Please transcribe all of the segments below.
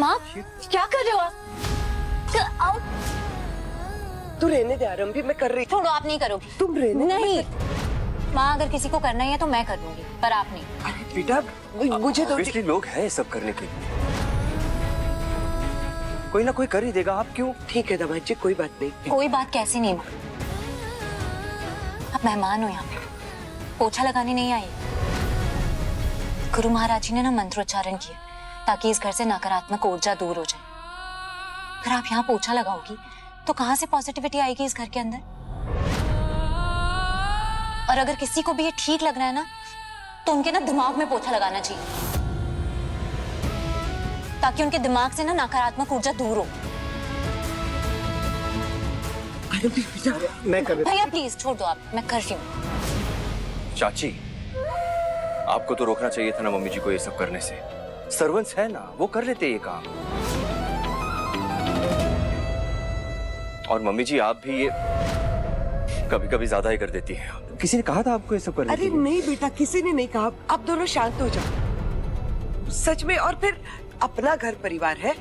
माँ क्या कर रहे हो आप? आओ। तू रहने दे आरंभी, मैं कर रही। छोड़ो, आप नहीं करोगी। तुम रहने। नहीं माँ, अगर किसी को करना ही है तो मैं कर लूंगी, पर आप नहीं। अरे बेटा मुझे तो ऑब्वियसली लोग हैं सब करने के लिए, कोई ना कोई कर ही देगा, आप क्यों? ठीक है दामाद जी, कोई बात नहीं। कोई बात कैसी नहीं माँ, आप मेहमान हो यहाँ पे, पोछा लगाने नहीं आई। गुरु महाराज जी ने ना मंत्रोच्चारण किया ताकि इस घर से नकारात्मक ऊर्जा दूर हो जाए। अगर आप यहाँ पोछा लगाओगी तो कहाँ से पॉजिटिविटी आएगी इस घर के अंदर? और अगर किसी को भी ये ठीक लग रहा है ना, तो उनके ना दिमाग में पोछा लगाना चाहिए ताकि उनके दिमाग से ना नकारात्मक ऊर्जा दूर हो। अरे बेटा मैं कर भैया प्लीज छोड़ दो, आप, मैं कर रही हूँ। चाची, आपको तो रोकना चाहिए था ना मम्मी जी को ये सब करने से। सर्वेंट्स है ना, वो कर लेते ये काम। और मम्मी जी आप भी ये कभी कभी ज्यादा ही कर देती हैं। किसी ने कहा था आपको ये सब करने के अरे लिए? नहीं बेटा, किसी ने नहीं कहा। आप दोनों शांत हो जाओ सच में। और फिर अपना घर परिवार है,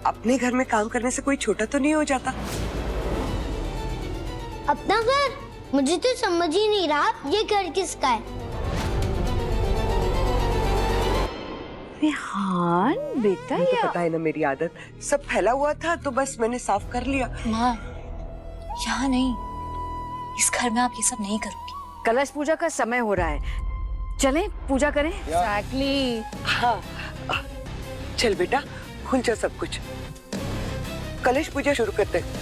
अपने घर में काम करने से कोई छोटा तो नहीं हो जाता। अपना घर? मुझे तो समझ ही नहीं रहा ये घर किसका है। हाँ बेटा, मुझे तो पता है ना मेरी आदत, सब फैला हुआ था तो बस मैंने साफ कर लिया। माँ यहाँ नहीं, इस घर में आप ये सब नहीं करोगी। कलश पूजा का समय हो रहा है, चलें पूजा करें। एग्जैक्टली। हाँ चल बेटा, खुल जा सब कुछ, कलश पूजा शुरू करते हैं।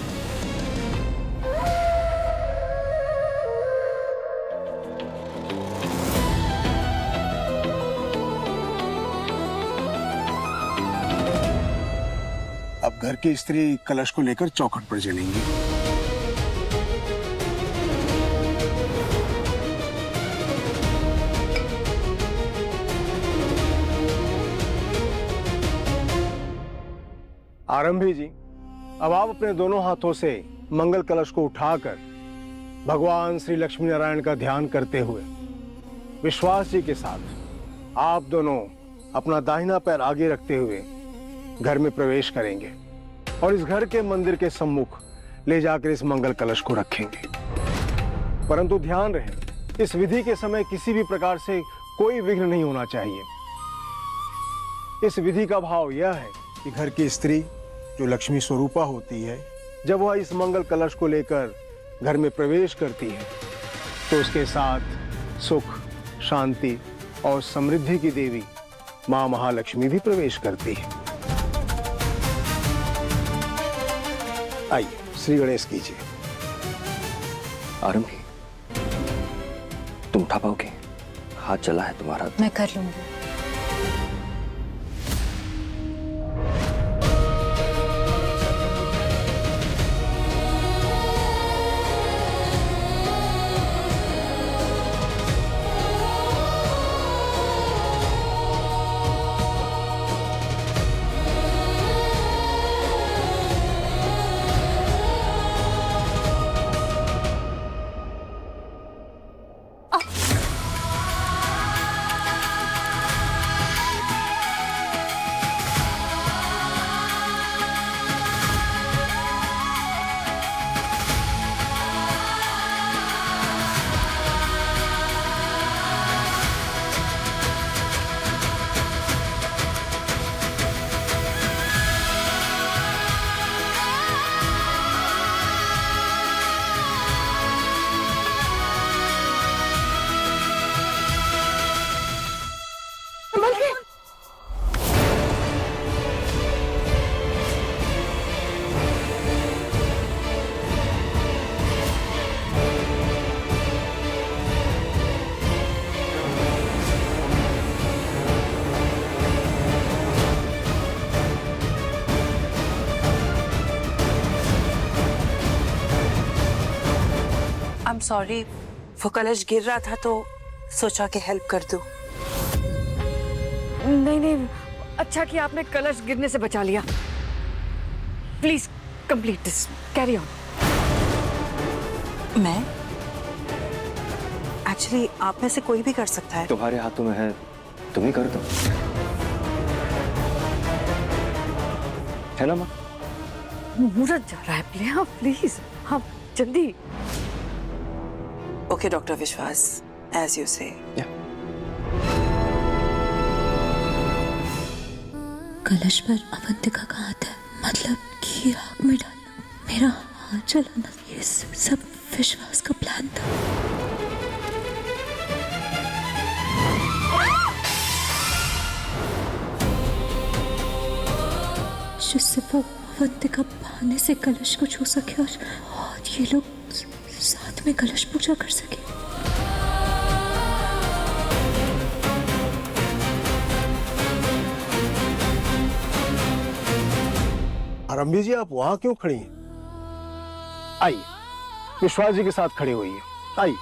अब घर की स्त्री कलश को लेकर चौखट पर चलेंगी। आरंभी जी, अब आप अपने दोनों हाथों से मंगल कलश को उठाकर भगवान श्री लक्ष्मी नारायण का ध्यान करते हुए विश्वास जी के साथ आप दोनों अपना दाहिना पैर आगे रखते हुए घर में प्रवेश करेंगे और इस घर के मंदिर के सम्मुख ले जाकर इस मंगल कलश को रखेंगे। परंतु ध्यान रहे, इस विधि के समय किसी भी प्रकार से कोई विघ्न नहीं होना चाहिए। इस विधि का भाव यह है कि घर की स्त्री जो लक्ष्मी स्वरूपा होती है, जब वह इस मंगल कलश को लेकर घर में प्रवेश करती है तो उसके साथ सुख, शांति और समृद्धि की देवी मां महालक्ष्मी भी प्रवेश करती है। आइए, श्री गणेश कीजिए। आरंभी, तुम उठा पाओगे? हाथ चला है तुम्हारा। मैं कर लूंगी। सॉरी, वो कलश गिर रहा था तो सोचा कि हेल्प कर दूं। नहीं नहीं, अच्छा कि आपने कलश गिरने से बचा लिया। Please complete this, carry on. मैं एक्चुअली आप में से कोई भी कर सकता है। तुम्हारे हाथों में है, तुम ही कर दो। है ना माँ? मुहूर्त जा रहा है, प्लीज हाँ जल्दी। ओके डॉक्टर विश्वास, एज यू से। कलश पर अवंतिका का हाथ है, मतलब कि आग में डालना, मेरा हाथ जलाना, ये सब विश्वास का प्लान था। जिससे वो अवंतिका बहाने से कलश को छू सके और ये लोग साथ में कलश पूजा कर सके। आरंभी जी, आप वहां क्यों खड़ी हैं? आइए, विश्वास जी के साथ खड़ी हुई है, आइए।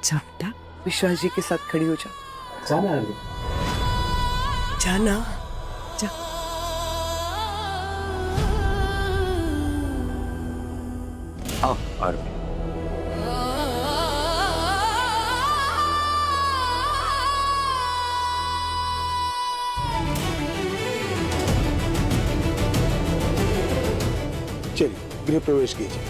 जा बेटा, विश्वास जी के साथ खड़ी हो जा। जाना जाना जा। आओ आरंभी। चलिए गृह प्रवेश कीजिए।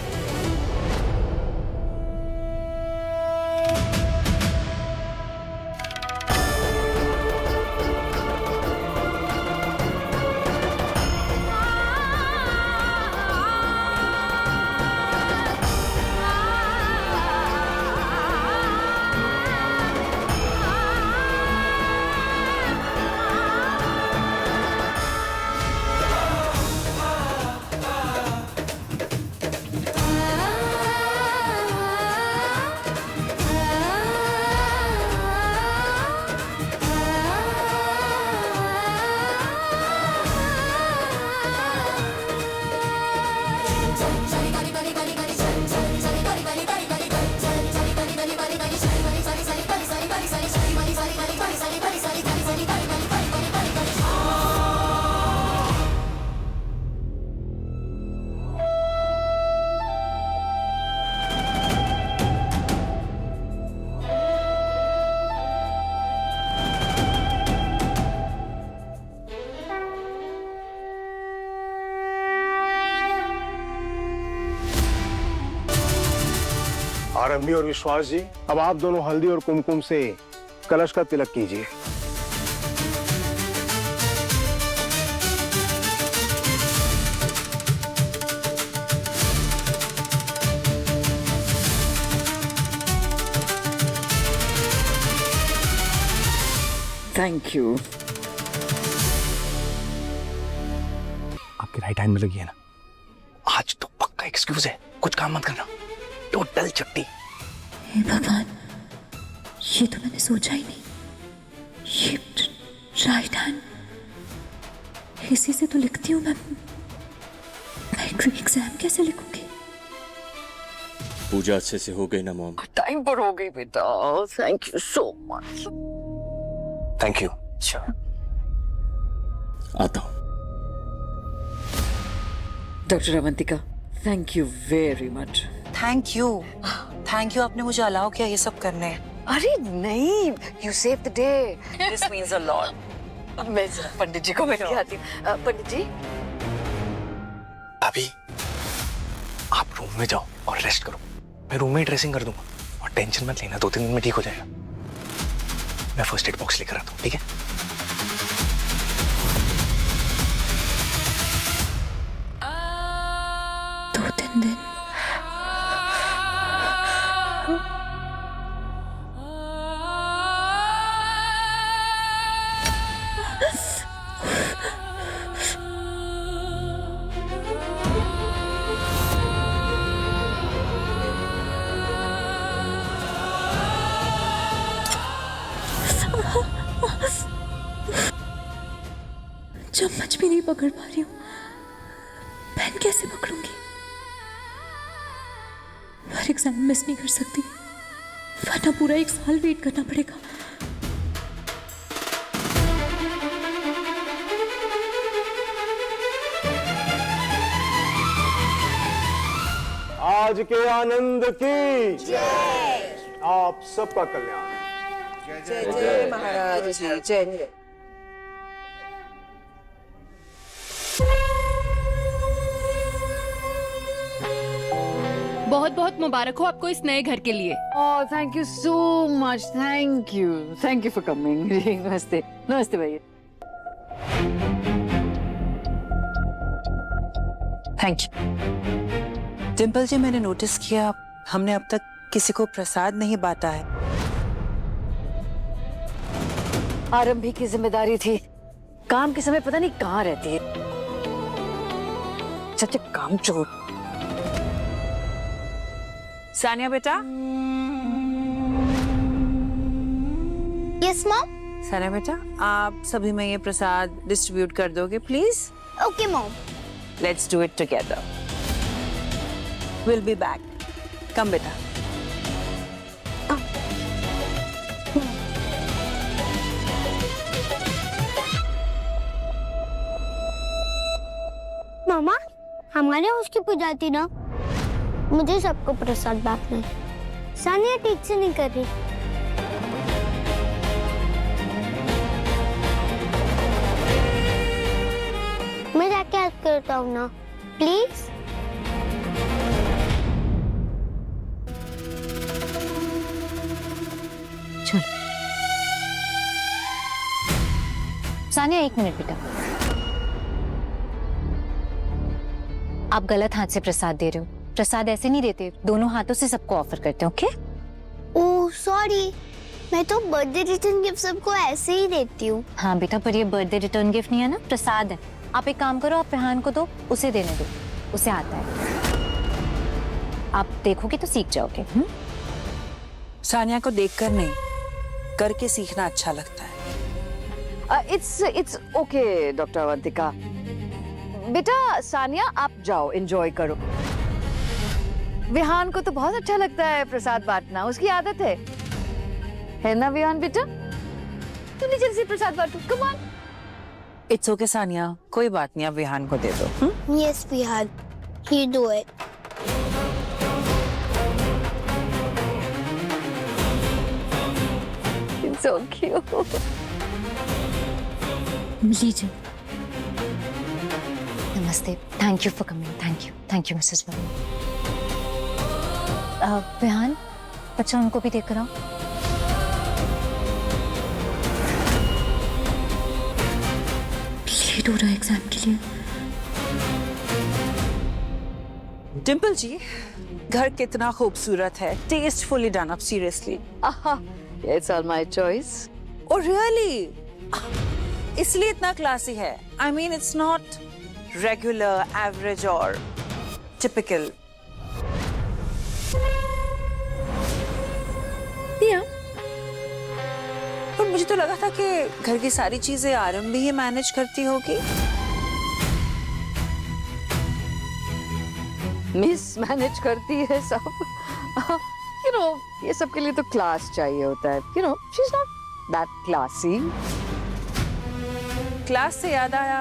आरंभी और विश्वास जी, अब आप दोनों हल्दी और कुमकुम से कलश का तिलक कीजिए। Thank you. आपके राइट हैंड में लगी है ना, आज तो पक्का एक्सक्यूज है, कुछ काम मत करना, टोटल चट्टी। हे भगवान, ये तो मैंने सोचा ही नहीं। ये राइट हैंड, इसी से तो लिखती हूँ मैं एग्जाम कैसे लिखूंगी? पूजा अच्छे से हो गई ना मॉम? टाइम पर हो गई बेटा, thank you so much. Thank you. आता हूँ। Doctor Avantika, thank you very much. Thank you आपने मुझे अलाउ किया ये सब करने। अरे नहीं, you save the day. This means a lot. मैं जरा पंडित जी को मिल के आती हूँ। पंडित जी, अभी आप रूम में जाओ और रेस्ट करो, मैं रूम में ड्रेसिंग कर दूंगा और टेंशन मत लेना, 2-3 दिन में ठीक हो जाएगा। मैं फर्स्ट एड बॉक्स लेकर आता हूँ, ठीक है? दो तीन दिन? चम्मच भी नहीं पकड़ पा रही हूँ, पेन कैसे पकड़ूंगी? हर एग्जाम मिस नहीं कर सकती, वरना पूरा 1 साल वेट करना पड़ेगा। आज के आनंद की जय। आप सबका कल्याण। जय जय महाराज जी, जय जय। बहुत बहुत मुबारक हो आपको इस नए घर के लिए। Oh thank you so much, thank you for coming. जी नमस्ते, नमस्ते भैया। Thank you. डिम्पल जी, मैंने नोटिस किया हमने अब तक किसी को प्रसाद नहीं बांटा है। आरंभी की जिम्मेदारी थी, काम के समय पता नहीं कहाँ रहती है, सच काम चोर। सानिया बेटा, यस मॉम। सानिया बेटा, आप सभी में ये प्रसाद डिस्ट्रीब्यूट कर दोगे please? Okay mom. Let's do it together. Will be back. Come बेटा। मामा, हमारे उसकी पूजा थी ना, मुझे सबको प्रसाद बांटना है। सानिया ठीक से नहीं कर रही। मैं जाके हेल्प करता हूँ ना, प्लीज। चल सानिया, एक मिनट बेटा। आप गलत हाथ से प्रसाद दे रहे हो। प्रसाद ऐसे नहीं देते, दोनों हाथों से सबको ऑफर करते हैं। ओके? ओह सॉरी, मैं तो बर्थडे रिटर्न गिफ्ट सबको ऐसे ही देती हूँ। हाँ बेटा, पर ये बर्थडे रिटर्न गिफ्ट नहीं है ना, प्रसाद है। आप एक काम करो, आप रेहान को दो, उसे देने दो, उसे आता है। आप देखोगे तो सीख जाओगे। सानिया को देखकर नहीं, करके सीखना अच्छा लगता है। It's okay doctor Avantika. बेटा सानिया, आप जाओ, एंजॉय करो। विहान को तो बहुत अच्छा लगता है प्रसाद बांटना, उसकी आदत है ना विहान बेटा? तुम जल्दी से प्रसाद बांटो, come on. It's okay Sania, कोई बात नहीं, आप विहान को दे दो। Yes Vihan, you do it. It's so cute. लीजिए। नमस्ते, thank you for coming. Thank you Mrs Verma. Vihan, बच्चा उनको भी देख कर आओ। लेट हो रहा है एग्जाम के लिए। डिम्पल जी, घर कितना खूबसूरत है, tastefully done up, seriously. It's all my choice. Oh really? इसलिए इतना क्लासी है। I mean it's not regular, average or typical. Yeah. पर मुझे तो लगा था कि घर की सारी चीजें आरंभी ही मैनेज करती होगी। मिस मैनेज करती है सब। You know, ये सब के लिए तो क्लास चाहिए होता है। You know, she's not that classy. Class से याद आया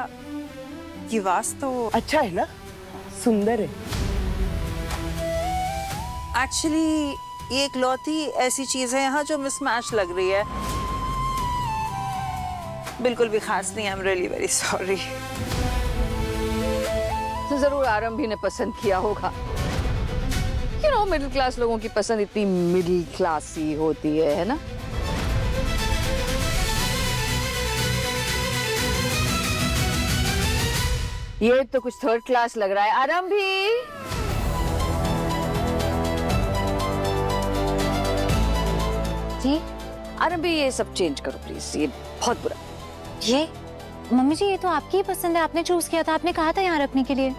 कि वास तो अच्छा है ना, सुंदर है। एक्चुअली ये इकलौती ऐसी चीज है यहाँ जो मिसमैच लग रही है। बिल्कुल भी खास नहीं। I am really very sorry. तो जरूर आरंभी ने पसंद किया होगा। You know, मिडिल क्लास लोगों की पसंद इतनी मिडिल क्लासी होती है ना? ये तो कुछ थर्ड क्लास लग रहा है। आरंभी, जी आरंभी ये सब चेंज करो प्लीज, ये बहुत बुरा। ये मम्मी जी, ये तो आपकी ही पसंद है, आपने चूज किया था, आपने कहा था यहाँ रखने के लिए।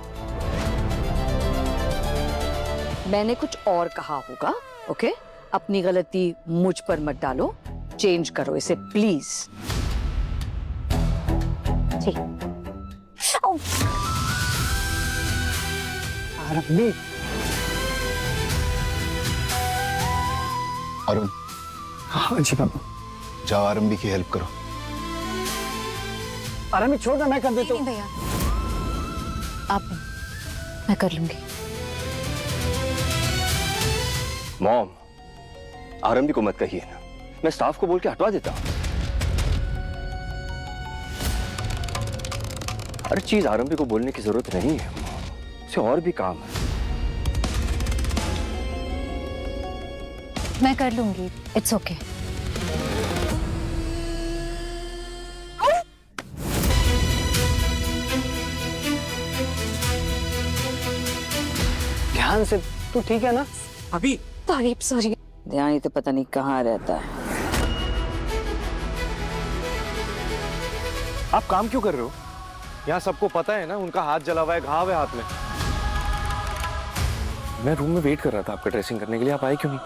मैंने कुछ और कहा होगा। ओके, अपनी गलती मुझ पर मत डालो, चेंज करो इसे प्लीज। जी। आरंभी, अरुण, हाँ जी पापा। जाओ आरंभी की हेल्प करो। आरंभी छोड़ ना, मैं कर देता हूँ। भैया, आप मैं कर लूंगी। मॉम, आरंभी को मत कहिए ना, मैं स्टाफ को बोल के हटवा देता हूँ। हर चीज आरंभी को बोलने की जरूरत नहीं है, उसे और भी काम है। मैं कर लूंगी, इट्स ओके। ध्यान से, तू ठीक है ना? अभी तारीफ, सॉरी। ध्यान ही तो पता नहीं कहाँ रहता है। आप काम क्यों कर रहे हो? यहाँ सबको पता है ना, उनका हाथ जला हुआ है, घाव है हाथ में। मैं रूम में वेट कर रहा था आपका ड्रेसिंग करने के लिए, आप आए क्यों नहीं?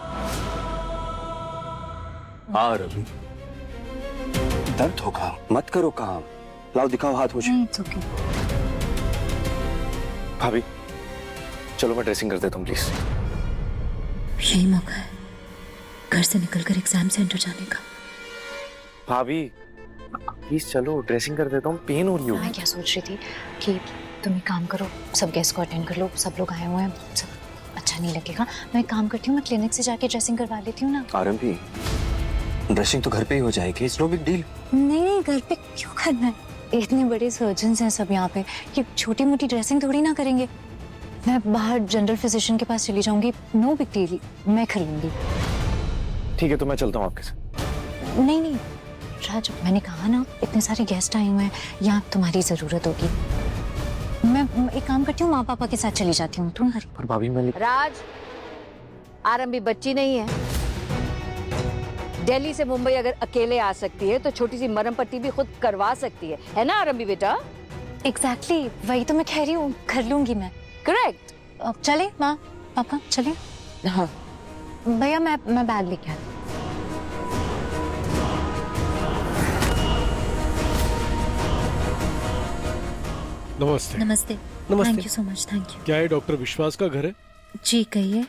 हाँ रवि, दर्द होगा, मत करो काम। लाओ दिखाओ हाथ मुझे। It's okay. भाभी चलो मैं ड्रेसिंग कर देता हूँ प्लीज। यही मौका है घर से निकलकर एग्जाम सेंटर जाने का। भाभी प्लीज चलो, ड्रेसिंग कर देता हूँ, पेन हो रही मैं होगी। क्या सोच रही थी कि तुम एक काम करो, सब गेस्ट को अटेंड कर लो, सब लोग आए हुए हैं, सब अच्छा नहीं लगेगा। मैं एक काम करती हूँ, मैं क्लिनिक से जाके ड्रेसिंग करवा लेती हूँ ना। आरंभी, ड्रेसिंग तो घर पे ही हो जाएगी, इट्स नो बिग डील। नहीं, घर पे क्यों करना है? इतने बड़े सर्जन्स हैं सब यहाँ पे, कि छोटी मोटी ड्रेसिंग थोड़ी ना करेंगे। मैं बाहर जनरल फिजिशियन के पास चली जाऊंगी, नो बिग डील, मैं कर लूंगी। ठीक है तो मैं चलता हूँ आपके साथ। नहीं राज, मैंने कहा ना, इतने सारे गेस्ट आए हुए हैं, यहाँ तुम्हारी जरूरत होगी। मैं एक काम करती हूँ, माँ पापा के साथ चली जाती हूँ, तुम घर। पर भाभी मैं राज, आरंभी बच्ची नहीं है। दिल्ली से मुंबई अगर अकेले आ सकती है तो छोटी सी मरहम पट्टी भी खुद करवा सकती है ना आरंभी बेटा? एग्जैक्टली, वही तो मैं कह रही हूँ, कर लूंगी मैं। करेक्ट। अब चले माँ पापा, चले। हाँ भैया मैं बैग लेके आती हूँ। नमस्ते। नमस्ते। Thank you so much, thank you. क्या ये डॉक्टर विश्वास का घर है? जी कहिए।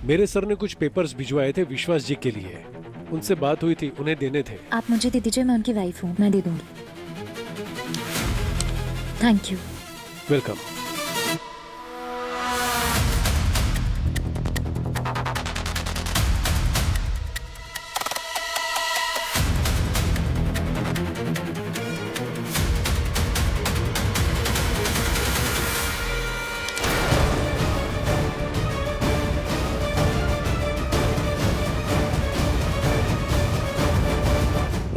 मेरे सर ने कुछ पेपर्स भिजवाए थे विश्वास जी के लिए, उनसे बात हुई थी, उन्हें देने थे। आप मुझे दे दीजिए, मैं उनकी वाइफ हूँ, मैं दे दूंगी। Thank you. वेलकम।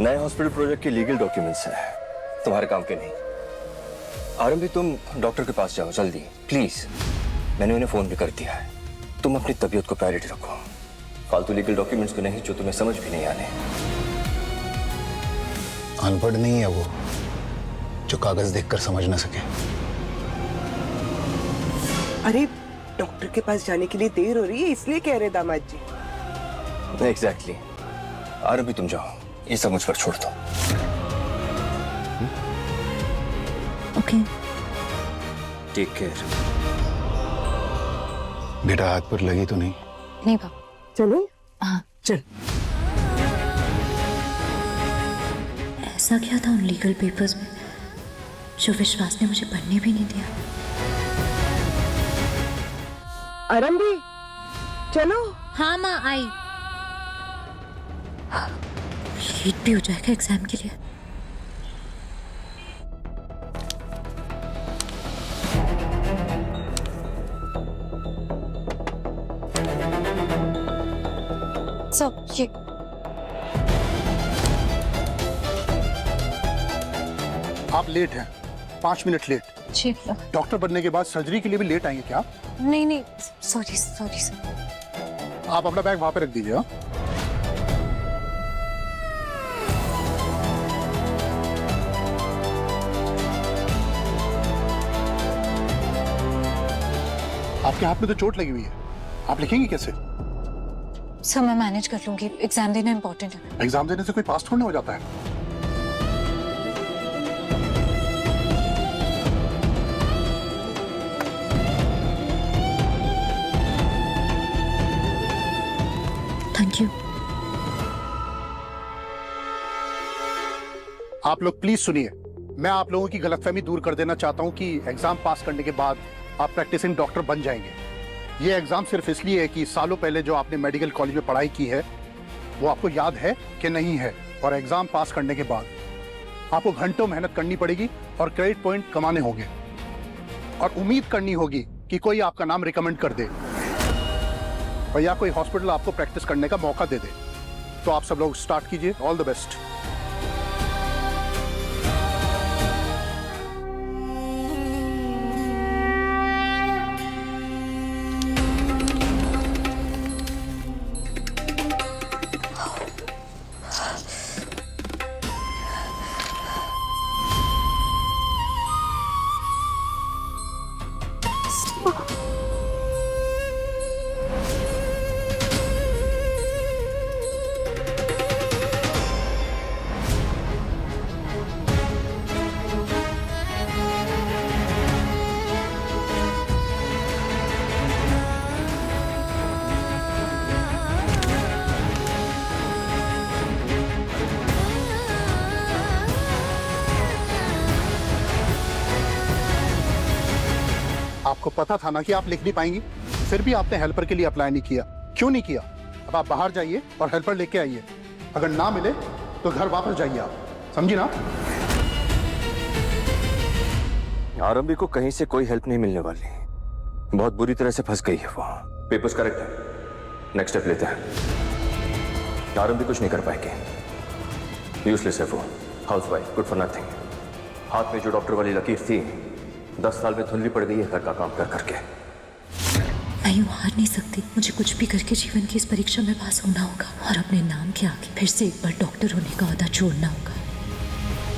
नए हॉस्पिटल प्रोजेक्ट के लीगल डॉक्यूमेंट्स हैं, तुम्हारे काम के नहीं। आरंभी तुम डॉक्टर के पास जाओ जल्दी प्लीज, मैंने उन्हें फोन भी कर दिया है। तुम अपनी तबीयत को प्रायोरिटी रखो, फालतू लीगल डॉक्यूमेंट्स को नहीं जो तुम्हें समझ भी नहीं आने। अनपढ़ नहीं है वो जो कागज देखकर समझ ना सके। अरे डॉक्टर के पास जाने के लिए देर हो रही है, इसलिए कह रहे दामाद जी। एग्जैक्टली। आरंभी तुम जाओ, ये सब मुझ पर छोड़ दो। ओके। Take care. बेटा हाथ पर लगी तो नहीं? नहीं पापा। चलो। हाँ चल। ऐसा क्या था उन लीगल पेपर्स में जो विश्वास ने मुझे पढ़ने भी नहीं दिया? आरंभी चलो। हाँ माँ आई। लेट भी हो जाएगा एग्जाम के लिए। सब ये आप लेट हैं, 5 मिनट लेट। जी। डॉक्टर बनने के बाद सर्जरी के लिए भी लेट आएंगे क्या? नहीं सॉरी सर। आप अपना बैग वहां पे रख दीजिए। हाँ? आपके हाथ में तो चोट लगी हुई है, आप लिखेंगे कैसे? सर मैं मैनेज कर लूंगी, एग्जाम देना इम्पोर्टेंट है। एग्जाम देने से कोई पास थोड़ी ना हो जाता है। Thank you. आप लोग प्लीज सुनिए, मैं आप लोगों की गलतफहमी दूर कर देना चाहता हूं कि एग्जाम पास करने के बाद आप प्रैक्टिसिंग डॉक्टर बन जाएंगे। ये एग्जाम सिर्फ इसलिए है कि सालों पहले जो आपने मेडिकल कॉलेज में पढ़ाई की है वो आपको याद है कि नहीं है, और एग्जाम पास करने के बाद आपको घंटों मेहनत करनी पड़ेगी और क्रेडिट पॉइंट कमाने होंगे, और उम्मीद करनी होगी कि कोई आपका नाम रिकमेंड कर दे। और या कोई हॉस्पिटल आपको प्रैक्टिस करने का मौका दे दे। तो आप सब लोग स्टार्ट कीजिए। All the best. आपको पता था ना कि आप लिख नहीं पाएंगी, फिर भी आपने हेल्पर के लिए अप्लाई नहीं किया। क्यों नहीं किया? अब आप बाहर जाइए और हेल्पर लेके आइए। अगर ना मिले तो घर वापस जाइए आप, समझी ना? आरंभी को कहीं से कोई हेल्प नहीं मिलने वाली। बहुत बुरी तरह से फंस गई है वो। पेपर्स करेक्ट है, नेक्स्ट स्टेप लेते हैं। आरंभी कुछ नहीं कर पाएगी, यूजलेस है वो, हाउसवाइफ, गुड फॉर नथिंग। हाथ में जो डॉक्टर वाली लकीर थी 10 साल में धुंधली पड़ गई है घर का काम कर करके। मैं यूं हार नहीं सकती। मुझे कुछ भी करके जीवन की इस परीक्षा में पास होना होगा और अपने नाम के आगे फिर से एक बार डॉक्टर होने का ओहदा छोड़ना होगा।